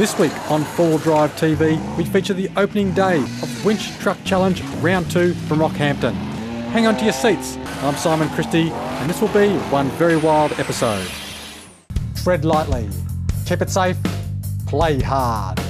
This week on 4Drive TV, we feature the opening day of Winch Truck Challenge Round 2 from Rockhampton. Hang on to your seats. I'm Simon Christie, and this will be one very wild episode. Tread lightly, keep it safe, play hard.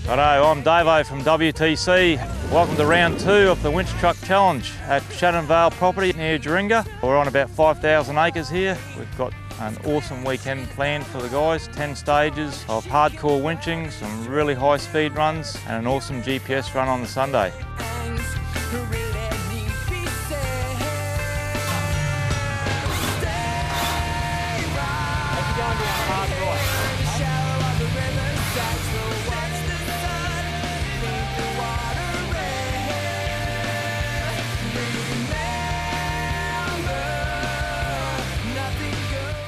Righto, I'm Davo from WTC. Welcome to round 2 of the Winch Truck Challenge at Shannonvale property near Wrangler. We're on about 5,000 acres here. We've got an awesome weekend planned for the guys, 10 stages of hardcore winching, some really high speed runs and an awesome GPS run on the Sunday.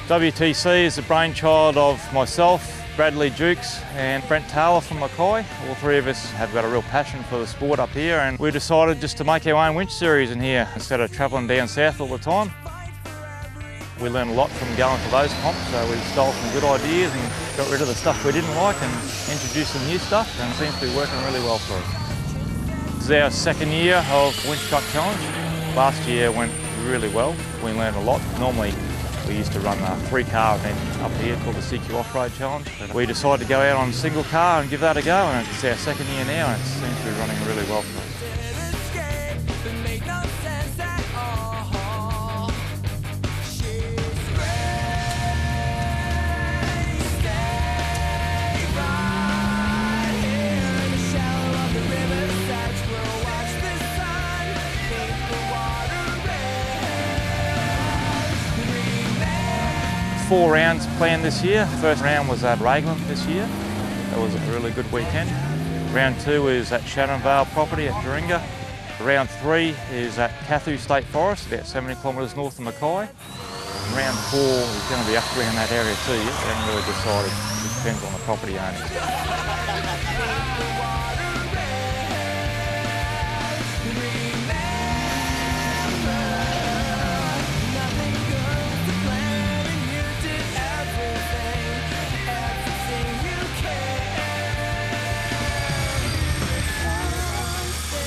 WTC is the brainchild of myself, Bradley Dukes and Brent Taylor from Mackay. All three of us have got a real passion for the sport up here, and we decided just to make our own winch series in here instead of travelling down south all the time. We learned a lot from going to those comps, so we stole some good ideas and got rid of the stuff we didn't like and introduced some new stuff, and it seems to be working really well for us. This is our second year of Winch Truck Challenge. Last year went really well. We learned a lot. Normally we used to run a 3-car event up here called the CQ Off-Road Challenge. But we decided to go out on a single car and give that a go, and it's our second year now and it seems to be running really well for us. Four rounds planned this year. First round was at Wrangler this year. That was a really good weekend. Round 2 is at Shannonvale property at Wrangler. Round 3 is at Kathu State Forest, about 70 kilometres north of Mackay. Round 4 is going to be up around that area too. We haven't really decided. It depends on the property owners.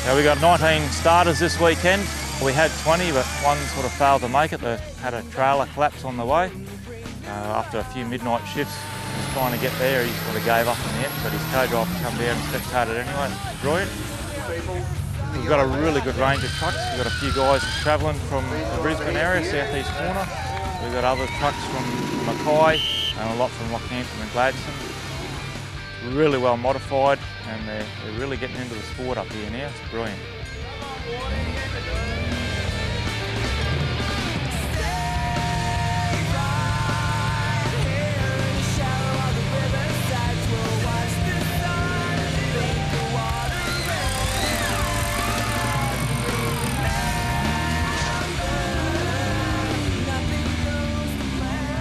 Now we got 19 starters this weekend. We had 20, but one sort of failed to make it. They had a trailer collapse on the way. After a few midnight shifts, he was trying to get there. He sort of gave up in the end, but his co-driver come down and spectated anyway. It's brilliant. We've got a really good range of trucks. We've got a few guys travelling from the Brisbane area, southeast corner. We've got other trucks from Mackay and a lot from Rockhampton and Gladstone. Really well modified, and they're really getting into the sport up here now. It's brilliant.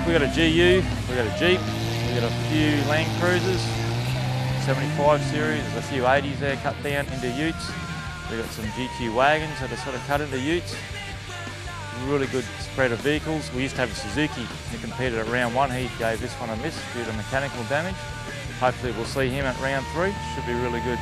We got a GU, we got a Jeep, we got a few Land Cruisers. 75 series, there's a few 80s there cut down into utes. We've got some GQ wagons that are sort of cut into utes. Really good spread of vehicles. We used to have a Suzuki who competed at round 1. He gave this one a miss due to mechanical damage. Hopefully we'll see him at round 3. Should be really good.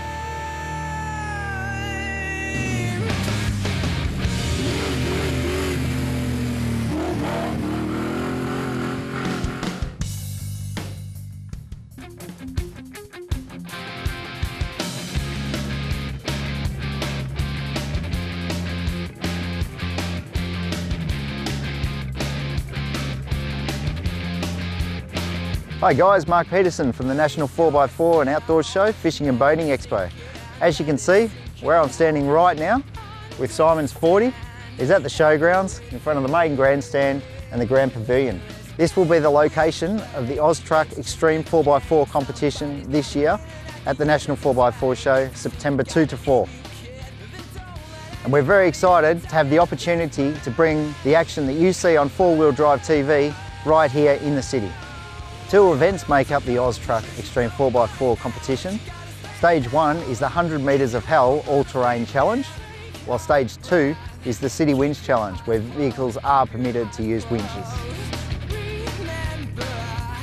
Hi guys, Mark Peterson from the National 4x4 and Outdoors Show Fishing and Boating Expo. As you can see, where I'm standing right now with Simon's 40 is at the showgrounds in front of the main grandstand and the Grand Pavilion. This will be the location of the Austruck Extreme 4x4 competition this year at the National 4x4 Show, September 2 to 4. And we're very excited to have the opportunity to bring the action that you see on four-wheel drive TV right here in the city. Two events make up the Austruck Extreme 4x4 competition. Stage 1 is the 100 metres of hell all-terrain challenge, while Stage 2 is the City Winch Challenge, where vehicles are permitted to use winches.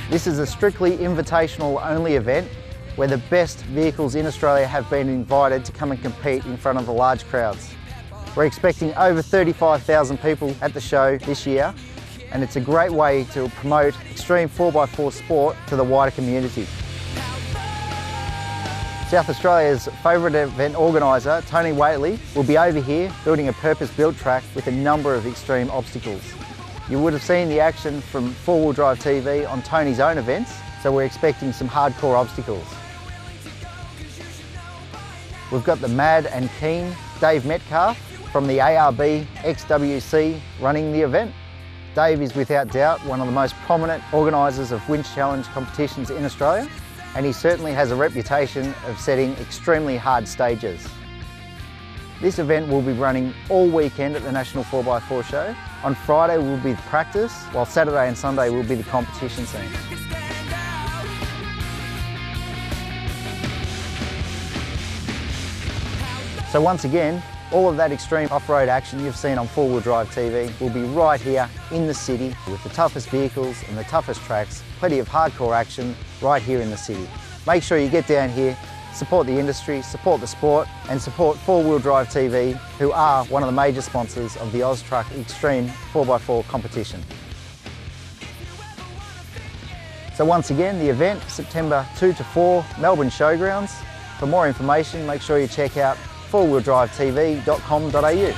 This is a strictly invitational only event where the best vehicles in Australia have been invited to come and compete in front of the large crowds. We're expecting over 35,000 people at the show this year, and it's a great way to promote extreme 4x4 sport to the wider community. South Australia's favourite event organiser, Tony Waitley, will be over here building a purpose-built track with a number of extreme obstacles. You would have seen the action from four-wheel drive TV on Tony's own events, so we're expecting some hardcore obstacles. We've got the mad and keen Dave Metcalf from the ARB XWC running the event. Dave is without doubt one of the most prominent organisers of winch challenge competitions in Australia, and he certainly has a reputation of setting extremely hard stages. This event will be running all weekend at the National 4x4 Show. On Friday will be the practice, while Saturday and Sunday will be the competition scene. So once again, all of that extreme off-road action you've seen on four-wheel drive TV will be right here in the city with the toughest vehicles and the toughest tracks, plenty of hardcore action right here in the city. Make sure you get down here, support the industry, support the sport, and support Four-Wheel Drive TV, who are one of the major sponsors of the Austruck Extreme 4x4 competition. So once again, the event, September 2 to 4, Melbourne Showgrounds. For more information, make sure you check out fourwheeldrivetv.com.au.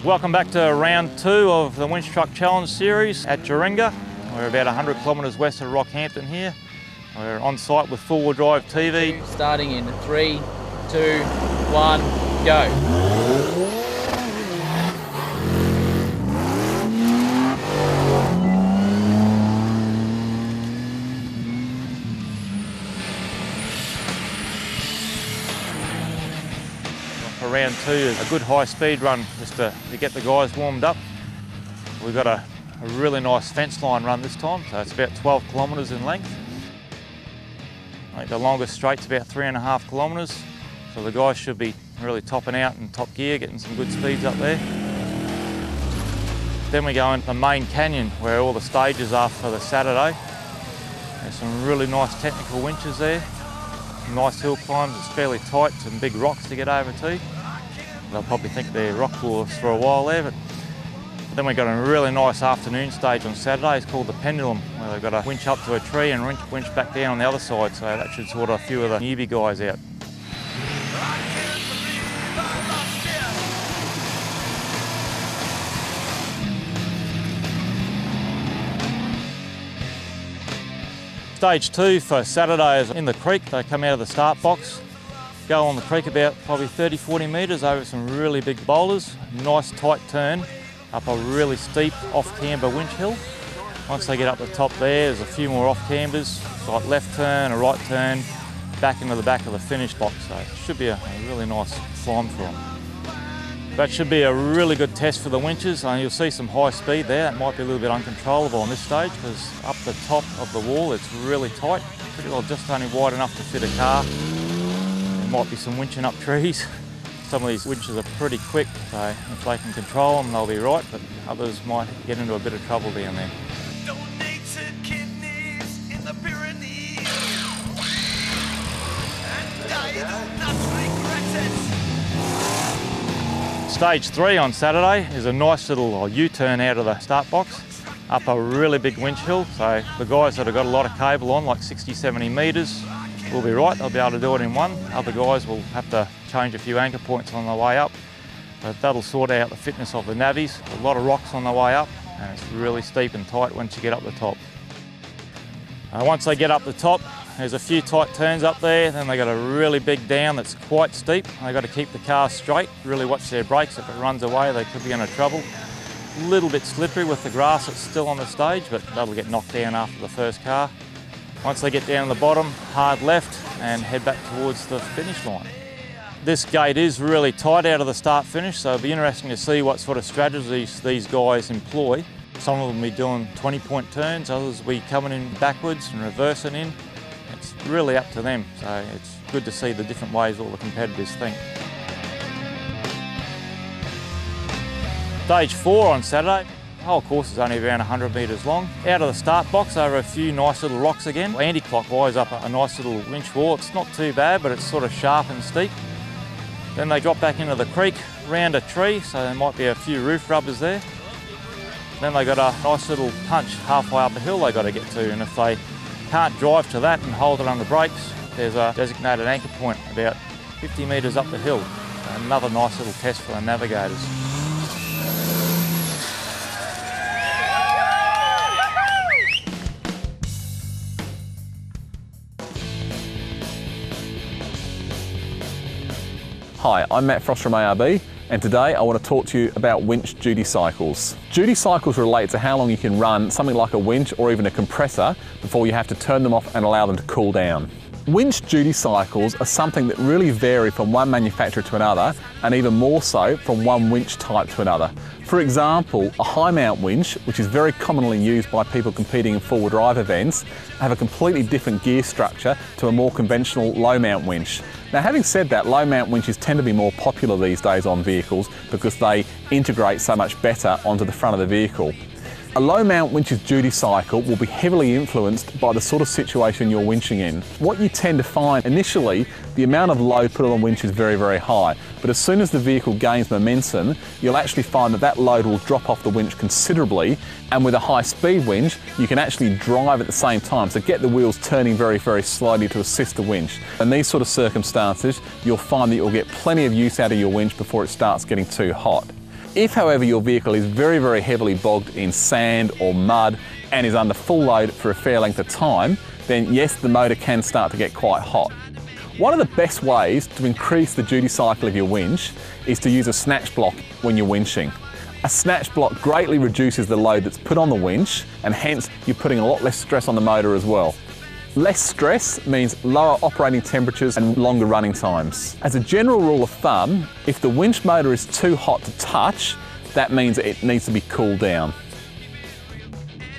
Welcome back to round 2 of the Winch Truck Challenge series at Wrangler. We're about 100 kilometres west of Rockhampton here. We're on site with four-wheel drive TV. Starting in 3, 2, 1, go. For round 2 is a good high speed run just to get the guys warmed up. We've got a really nice fence line run this time, so it's about 12 kilometres in length. I think the longest straight's about 3.5 kilometres, so the guys should be really topping out in top gear, getting some good speeds up there. Then we go into the main canyon where all the stages are for the Saturday. There's some really nice technical winches there. Nice hill climbs, it's fairly tight, some big rocks to get over to. They'll probably think they're rock coolers for a while there, but then we've got a really nice afternoon stage on Saturday. It's called the Pendulum, where they've got to winch up to a tree and winch back down on the other side, so that should sort a few of the newbie guys out. Stage 2 for Saturday is in the creek. They come out of the start box, go on the creek about probably 30-40 metres over some really big boulders, nice tight turn up a really steep off-camber winch hill. Once they get up the top there's a few more off-cambers, like left turn, a right turn, back into the back of the finish box. So it should be a really nice climb for them. That should be a really good test for the winches. You'll see some high speed there. It might be a little bit uncontrollable on this stage because up the top of the wall it's really tight, pretty well just only wide enough to fit a car. There might be some winching up trees. Some of these winches are pretty quick, so if they can control them, they'll be right, but others might get into a bit of trouble down there. Donated kidneys in the Pyrenees, and I do not regret it. Stage 3 on Saturday is a nice little U-turn out of the start box, up a really big winch hill, so the guys that have got a lot of cable on, like 60-70 metres, will be right, they'll be able to do it in one. Other guys will have to change a few anchor points on the way up, but that'll sort out the fitness of the navies. A lot of rocks on the way up, and it's really steep and tight once you get up the top. Once they get up the top, there's a few tight turns up there, then they got a really big down that's quite steep. They got to keep the car straight, really watch their brakes. If it runs away, they could be in trouble. A little bit slippery with the grass that's still on the stage, but that'll get knocked down after the first car. Once they get down to the bottom, hard left and head back towards the finish line. This gate is really tight out of the start finish, so it'll be interesting to see what sort of strategies these guys employ. Some of them will be doing 20-point turns, others will be coming in backwards and reversing in. It's really up to them, so it's good to see the different ways all the competitors think. Stage 4 on Saturday. The whole course is only around 100 metres long. Out of the start box over a few nice little rocks again. Anti-clockwise up a nice little winch wall. It's not too bad, but it's sort of sharp and steep. Then they drop back into the creek, round a tree, so there might be a few roof rubbers there. Then they got a nice little punch halfway up a hill they got to get to, and if they can't drive to that and hold it under brakes, there's a designated anchor point about 50 metres up the hill. Another nice little test for the navigators. Hi, I'm Matt Frost from ARB, and today I want to talk to you about winch duty cycles. Duty cycles relate to how long you can run something like a winch or even a compressor before you have to turn them off and allow them to cool down. Winch duty cycles are something that really vary from one manufacturer to another, and even more so from one winch type to another. For example, a high mount winch, which is very commonly used by people competing in four-wheel drive events, have a completely different gear structure to a more conventional low mount winch. Now, having said that, low mount winches tend to be more popular these days on vehicles because they integrate so much better onto the front of the vehicle. A low mount winch's duty cycle will be heavily influenced by the sort of situation you're winching in. What you tend to find initially, the amount of load put on the winch is very, very high, but as soon as the vehicle gains momentum, you'll actually find that that load will drop off the winch considerably, and with a high speed winch, you can actually drive at the same time, so get the wheels turning very, very slowly to assist the winch. In these sort of circumstances, you'll find that you'll get plenty of use out of your winch before it starts getting too hot. If, however, your vehicle is very, very heavily bogged in sand or mud and is under full load for a fair length of time, then yes, the motor can start to get quite hot. One of the best ways to increase the duty cycle of your winch is to use a snatch block when you're winching. A snatch block greatly reduces the load that's put on the winch, and hence you're putting a lot less stress on the motor as well. Less stress means lower operating temperatures and longer running times. As a general rule of thumb, if the winch motor is too hot to touch, that means that it needs to be cooled down.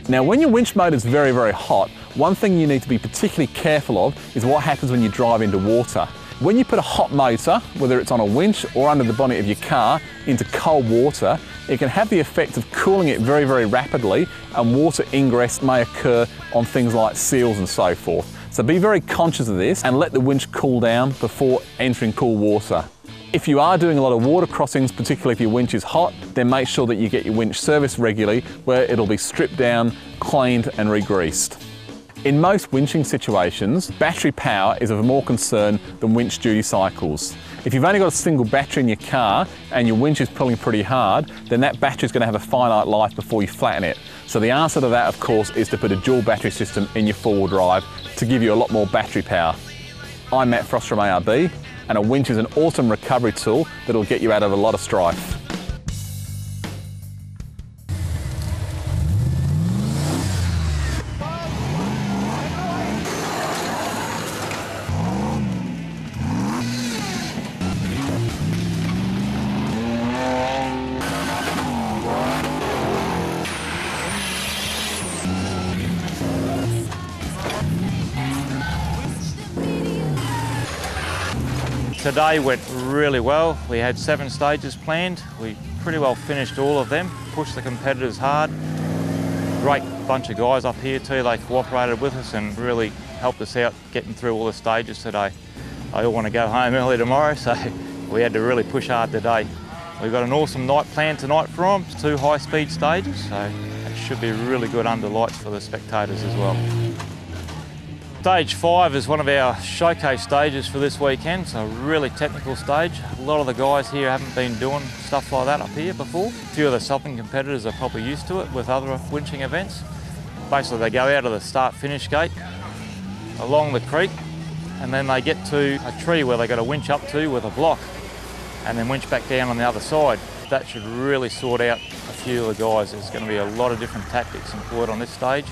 Now, when your winch motor is very, very hot, one thing you need to be particularly careful of is what happens when you drive into water. When you put a hot motor, whether it's on a winch or under the bonnet of your car, into cold water, it can have the effect of cooling it very, very rapidly, and water ingress may occur on things like seals and so forth. So be very conscious of this and let the winch cool down before entering cool water. If you are doing a lot of water crossings, particularly if your winch is hot, then make sure that you get your winch serviced regularly, where it'll be stripped down, cleaned and re-greased. In most winching situations, battery power is of more concern than winch duty cycles. If you've only got a single battery in your car and your winch is pulling pretty hard, then that battery is going to have a finite life before you flatten it. So the answer to that, of course, is to put a dual battery system in your four-wheel drive to give you a lot more battery power. I'm Matt Frost from ARB, and a winch is an awesome recovery tool that will get you out of a lot of strife. Today went really well. We had 7 stages planned. We pretty well finished all of them, pushed the competitors hard. Great bunch of guys up here too. They cooperated with us and really helped us out getting through all the stages today. They all want to go home early tomorrow, so we had to really push hard today. We've got an awesome night planned tonight for them. It's 2 high-speed stages, so it should be really good under lights for the spectators as well. Stage 5 is one of our showcase stages for this weekend. It's a really technical stage. A lot of the guys here haven't been doing stuff like that up here before. A few of the southern competitors are probably used to it with other winching events. Basically, they go out of the start-finish gate along the creek, and then they get to a tree where they got to winch up to with a block, and then winch back down on the other side. That should really sort out a few of the guys. There's going to be a lot of different tactics employed on this stage.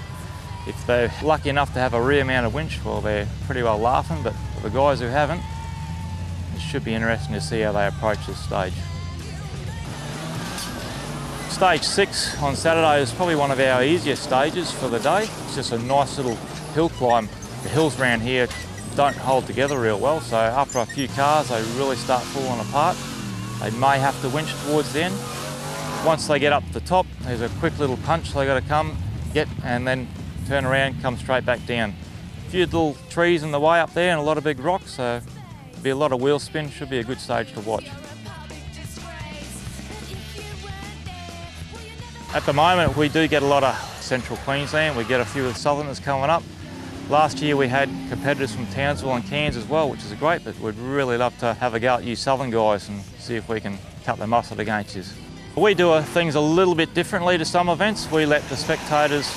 If they're lucky enough to have a rear mounted winch, well, they're pretty well laughing, but for the guys who haven't, it should be interesting to see how they approach this stage. Stage 6 on Saturday is probably one of our easiest stages for the day. It's just a nice little hill climb. The hills around here don't hold together real well, so after a few cars they really start falling apart. They may have to winch towards the end. Once they get up to the top, there's a quick little punch they got to come, get, and then turn around, come straight back down. A few little trees in the way up there and a lot of big rocks, so there'll be a lot of wheel spin. Should be a good stage to watch. At the moment we do get a lot of central Queensland. We get a few of the southerners coming up. Last year we had competitors from Townsville and Cairns as well, which is great, but we'd really love to have a go at you southern guys and see if we can cut the mustard against you. We do things a little bit differently to some events. We let the spectators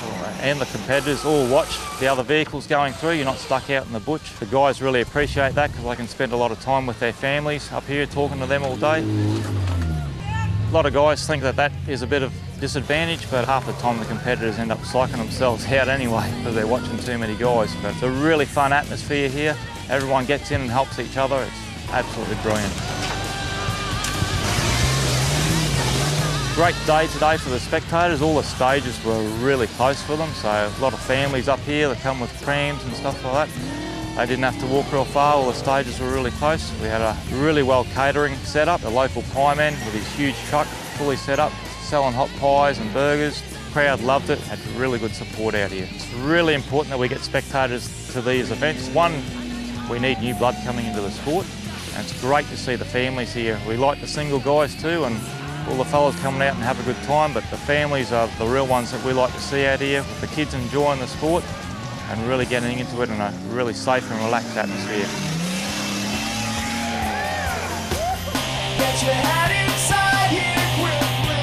and the competitors all watch the other vehicles going through. You're not stuck out in the bush. The guys really appreciate that because they can spend a lot of time with their families up here talking to them all day. A lot of guys think that that is a bit of disadvantage, but half the time the competitors end up psyching themselves out anyway because they're watching too many guys. But it's a really fun atmosphere here. Everyone gets in and helps each other. It's absolutely brilliant. Great day today for the spectators. All the stages were really close for them, so a lot of families up here that come with prams and stuff like that. They didn't have to walk real far. All the stages were really close. We had a really well catering set up. A local pie man with his huge truck fully set up, selling hot pies and burgers. The crowd loved it. Had really good support out here. It's really important that we get spectators to these events. One, we need new blood coming into the sport, and it's great to see the families here. We like the single guys too, and all the fellas coming out and have a good time, but the families are the real ones that we like to see out here, with the kids enjoying the sport and really getting into it in a really safe and relaxed atmosphere. Get your head inside here quickly.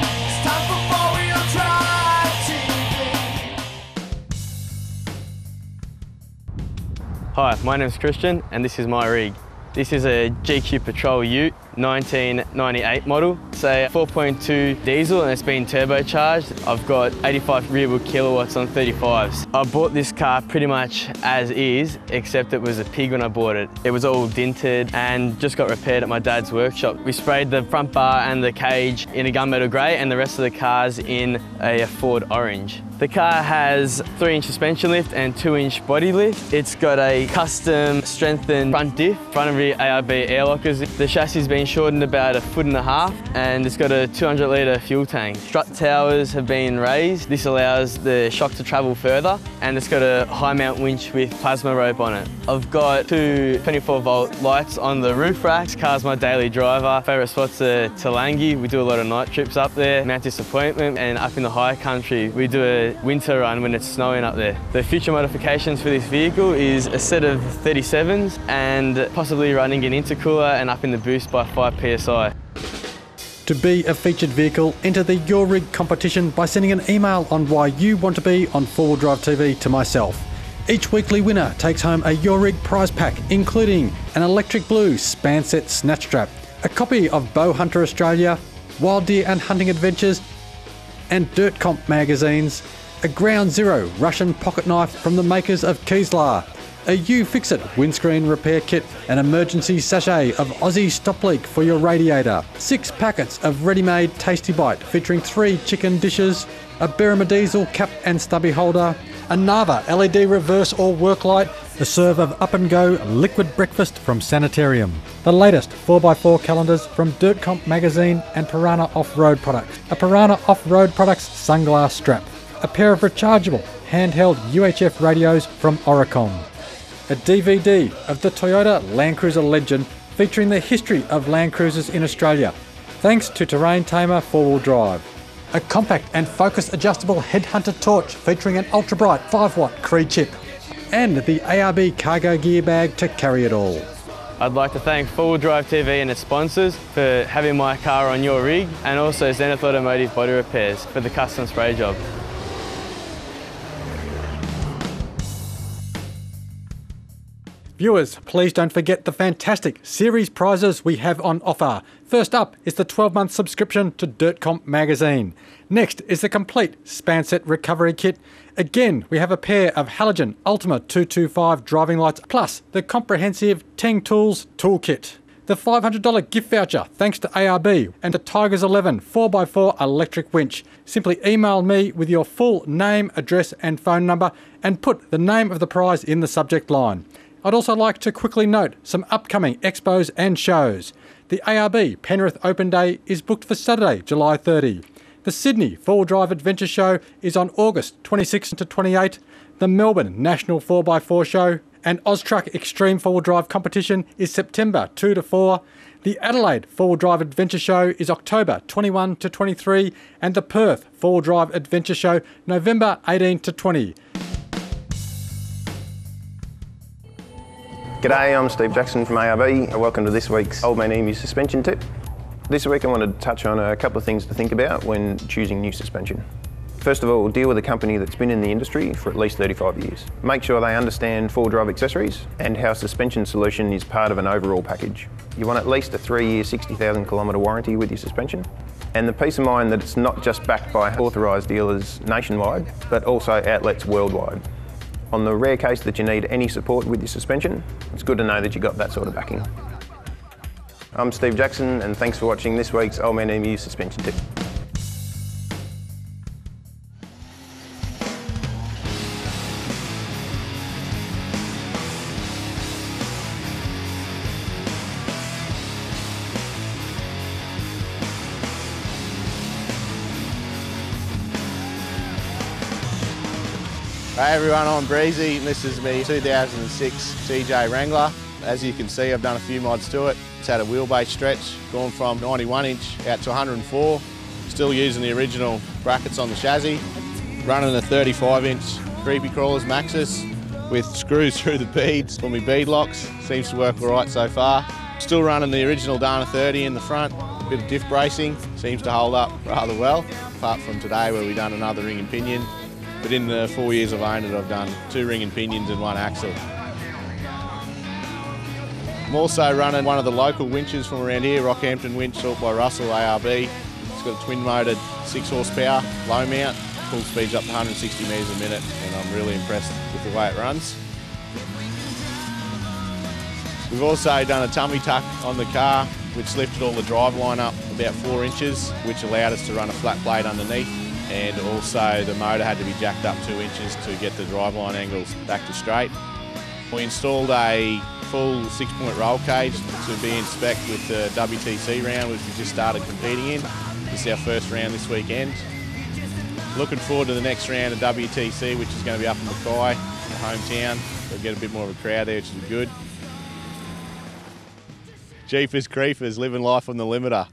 It's time for 4-wheel drive TV. Hi, my name's Christian and this is my rig. This is a GQ Patrol Ute, 1998 model. It's a 4.2 diesel and it's been turbocharged. I've got 85 rear wheel kilowatts on 35s. I bought this car pretty much as is, except it was a pig when I bought it. It was all dinted and just got repaired at my dad's workshop. We sprayed the front bar and the cage in a gunmetal grey and the rest of the car's in a Ford orange. The car has 3-inch suspension lift and 2-inch body lift. It's got a custom strengthened front diff, front and rear ARB air lockers. The chassis has been shortened about 1.5 feet and it's got a 200 litre fuel tank. Strut towers have been raised. This allows the shock to travel further, and it's got a high mount winch with plasma rope on it. I've got 2 24-volt lights on the roof racks. This car's my daily driver. Favourite spots are Talangi. We do a lot of night trips up there. Mount Disappointment, and up in the high country we do a winter run when it's snowing up there. The future modifications for this vehicle is a set of 37s and possibly running an intercooler and upping the boost by 5 psi. To be a featured vehicle, enter the Your Rig competition by sending an email on why you want to be on 4-wheel drive TV to myself. Each weekly winner takes home a Your Rig prize pack, including an electric blue span set snatch strap, a copy of Bow Hunter Australia, Wild Deer and Hunting Adventures, and Dirt Comp magazines, a Ground Zero Russian pocket knife from the makers of Kieslar, a U-Fix-It windscreen repair kit, an emergency sachet of Aussie stop leak for your radiator, 6 packets of ready-made Tasty Bite featuring 3 chicken dishes, a Berrima diesel cap and stubby holder, a Nava LED reverse or work light, a serve of Up and Go liquid breakfast from Sanitarium, the latest 4x4 calendars from Dirt Comp magazine and Piranha Off-Road Products, a Piranha Off-Road Products sunglass strap, a pair of rechargeable handheld UHF radios from Oricom, a DVD of the Toyota Land Cruiser Legend featuring the history of Land Cruisers in Australia, thanks to Terrain Tamer 4-wheel drive, a compact and focus adjustable headhunter torch featuring an ultra bright 5-watt Cree chip, and the ARB cargo gear bag to carry it all. I'd like to thank 4-Wheel Drive TV and its sponsors for having my car on your rig, and also Zenith Automotive Body Repairs for the custom spray job. Viewers, please don't forget the fantastic series prizes we have on offer. First up is the 12-month subscription to Dirt Comp magazine. Next is the complete span set recovery kit. Again, we have a pair of Halogen Ultima 225 driving lights, plus the comprehensive Teng Tools toolkit. The $500 gift voucher thanks to ARB, and the Tigers 11 4x4 electric winch. Simply email me with your full name, address and phone number and put the name of the prize in the subject line. I'd also like to quickly note some upcoming expos and shows. The ARB Penrith Open Day is booked for Saturday, July 30. The Sydney 4-Wheel Drive Adventure Show is on August 26 to 28. The Melbourne National 4x4 Show and Austruck Extreme 4-Wheel Drive Competition is September 2 to 4. The Adelaide 4-Wheel Drive Adventure Show is October 21 to 23. And the Perth 4-Wheel Drive Adventure Show, November 18 to 20. G'day, I'm Steve Jackson from ARB and welcome to this week's Old Man Emu suspension tip. This week I wanted to touch on a couple of things to think about when choosing new suspension. First of all, deal with a company that's been in the industry for at least 35 years. Make sure they understand 4-wheel drive accessories and how suspension solution is part of an overall package. You want at least a 3-year, 60,000 kilometre warranty with your suspension, and the peace of mind that it's not just backed by authorised dealers nationwide, but also outlets worldwide. On the rare case that you need any support with your suspension, it's good to know that you got that sort of backing. I'm Steve Jackson and thanks for watching this week's Old Man Emu suspension tip. Hey everyone, I'm Breezy and this is me 2006 CJ Wrangler. As you can see, I've done a few mods to it. It's had a wheelbase stretch, gone from 91 inch out to 104. Still using the original brackets on the chassis. Running a 35 inch Creepy Crawlers Maxxis with screws through the beads for my bead locks. Seems to work all right so far. Still running the original Dana 30 in the front. A bit of diff bracing, seems to hold up rather well. Apart from today where we've done another ring and pinion. But in the 4 years I've owned it, I've done 2 ring and pinions and 1 axle. I'm also running one of the local winches from around here, Rockhampton winch, built by Russell ARB. It's got a twin-motored 6 horsepower, low mount, full speeds up to 160 metres a minute, and I'm really impressed with the way it runs. We've also done a tummy tuck on the car, which lifted all the drive line up about 4 inches, which allowed us to run a flat plate underneath. And also the motor had to be jacked up 2 inches to get the driveline angles back to straight. We installed a full 6-point roll cage to be in spec with the WTC round, which we just started competing in. This is our first round this weekend. Looking forward to the next round of WTC, which is going to be up in Mackay, my hometown. We'll get a bit more of a crowd there, which is good. Jeepers creepers, living life on the limiter.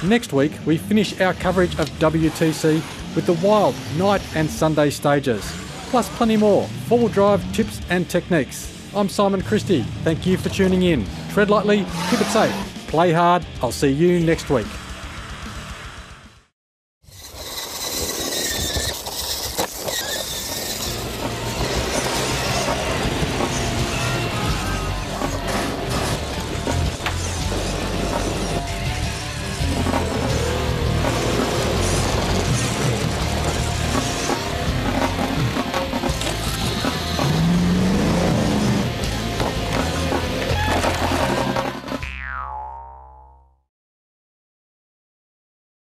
Next week, we finish our coverage of WTC with the wild night and Sunday stages, plus plenty more 4-wheel drive tips and techniques. I'm Simon Christie. Thank you for tuning in. Tread lightly, keep it safe, play hard. I'll see you next week.